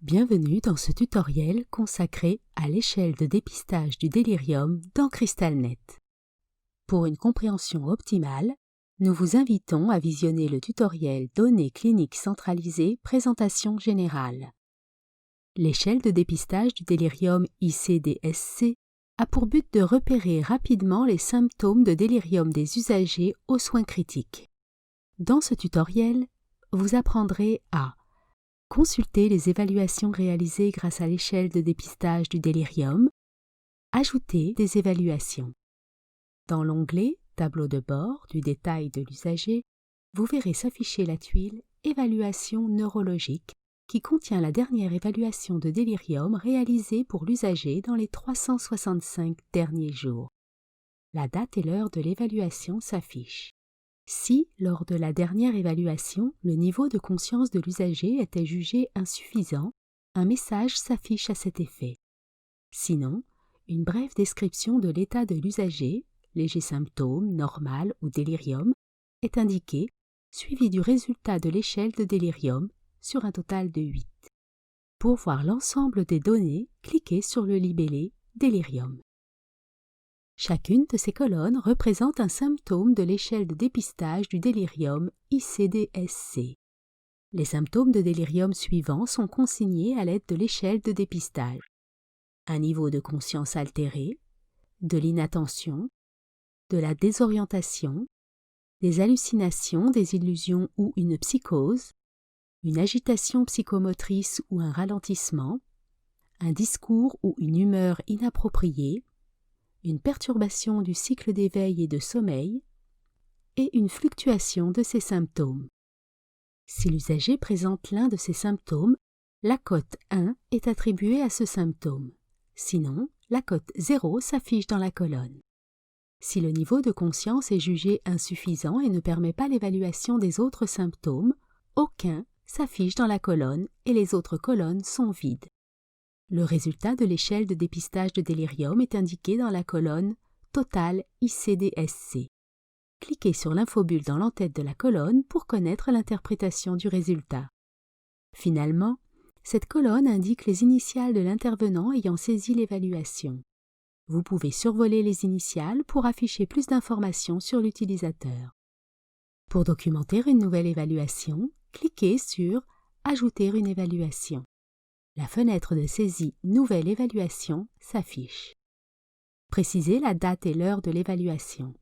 Bienvenue dans ce tutoriel consacré à l'échelle de dépistage du délirium dans CrystalNet. Pour une compréhension optimale, nous vous invitons à visionner le tutoriel Données cliniques centralisées, présentation générale. L'échelle de dépistage du délirium ICDSC a pour but de repérer rapidement les symptômes de délirium des usagers aux soins critiques. Dans ce tutoriel, vous apprendrez à consulter les évaluations réalisées grâce à l'échelle de dépistage du délirium, ajouter des évaluations. Dans l'onglet « Tableau de bord » du détail de l'usager, vous verrez s'afficher la tuile « Évaluation neurologique » qui contient la dernière évaluation de délirium réalisée pour l'usager dans les 365 derniers jours. La date et l'heure de l'évaluation s'affichent. Si, lors de la dernière évaluation, le niveau de conscience de l'usager était jugé insuffisant, un message s'affiche à cet effet. Sinon, une brève description de l'état de l'usager, léger symptôme, normal ou délirium, est indiquée, suivie du résultat de l'échelle de délirium sur un total de 8. Pour voir l'ensemble des données, cliquez sur le libellé « Délirium ». Chacune de ces colonnes représente un symptôme de l'échelle de dépistage du délirium ICDSC. Les symptômes de délirium suivants sont consignés à l'aide de l'échelle de dépistage. Un niveau de conscience altéré, de l'inattention, de la désorientation, des hallucinations, des illusions ou une psychose, une agitation psychomotrice ou un ralentissement, un discours ou une humeur inappropriée, une perturbation du cycle d'éveil et de sommeil, et une fluctuation de ces symptômes. Si l'usager présente l'un de ces symptômes, la cote 1 est attribuée à ce symptôme. Sinon, la cote 0 s'affiche dans la colonne. Si le niveau de conscience est jugé insuffisant et ne permet pas l'évaluation des autres symptômes, aucun s'affiche dans la colonne et les autres colonnes sont vides. Le résultat de l'échelle de dépistage de délirium est indiqué dans la colonne « Total ICDSC ». Cliquez sur l'infobulle dans l'entête de la colonne pour connaître l'interprétation du résultat. Finalement, cette colonne indique les initiales de l'intervenant ayant saisi l'évaluation. Vous pouvez survoler les initiales pour afficher plus d'informations sur l'utilisateur. Pour documenter une nouvelle évaluation, cliquez sur « Ajouter une évaluation ». La fenêtre de saisie « Nouvelle évaluation » s'affiche. Précisez la date et l'heure de l'évaluation.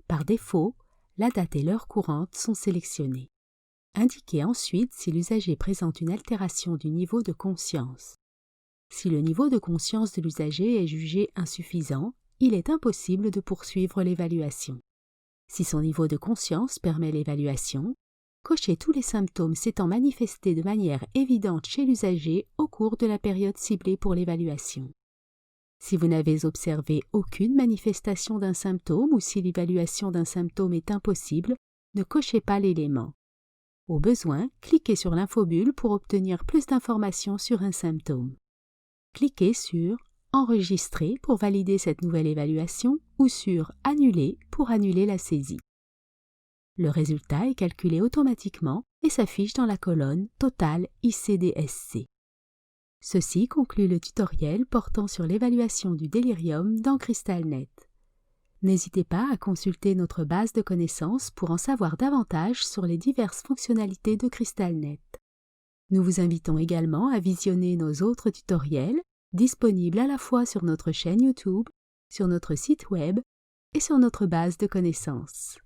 Par défaut, la date et l'heure courante sont sélectionnées. Indiquez ensuite si l'usager présente une altération du niveau de conscience. Si le niveau de conscience de l'usager est jugé insuffisant, il est impossible de poursuivre l'évaluation. Si son niveau de conscience permet l'évaluation, cochez tous les symptômes s'étant manifestés de manière évidente chez l'usager au cours de la période ciblée pour l'évaluation. Si vous n'avez observé aucune manifestation d'un symptôme ou si l'évaluation d'un symptôme est impossible, ne cochez pas l'élément. Au besoin, cliquez sur l'infobulle pour obtenir plus d'informations sur un symptôme. Cliquez sur « Enregistrer » pour valider cette nouvelle évaluation ou sur « Annuler » pour annuler la saisie. Le résultat est calculé automatiquement et s'affiche dans la colonne « Total ICDSC ». Ceci conclut le tutoriel portant sur l'évaluation du délirium dans CrystalNet. N'hésitez pas à consulter notre base de connaissances pour en savoir davantage sur les diverses fonctionnalités de CrystalNet. Nous vous invitons également à visionner nos autres tutoriels, disponibles à la fois sur notre chaîne YouTube, sur notre site web et sur notre base de connaissances.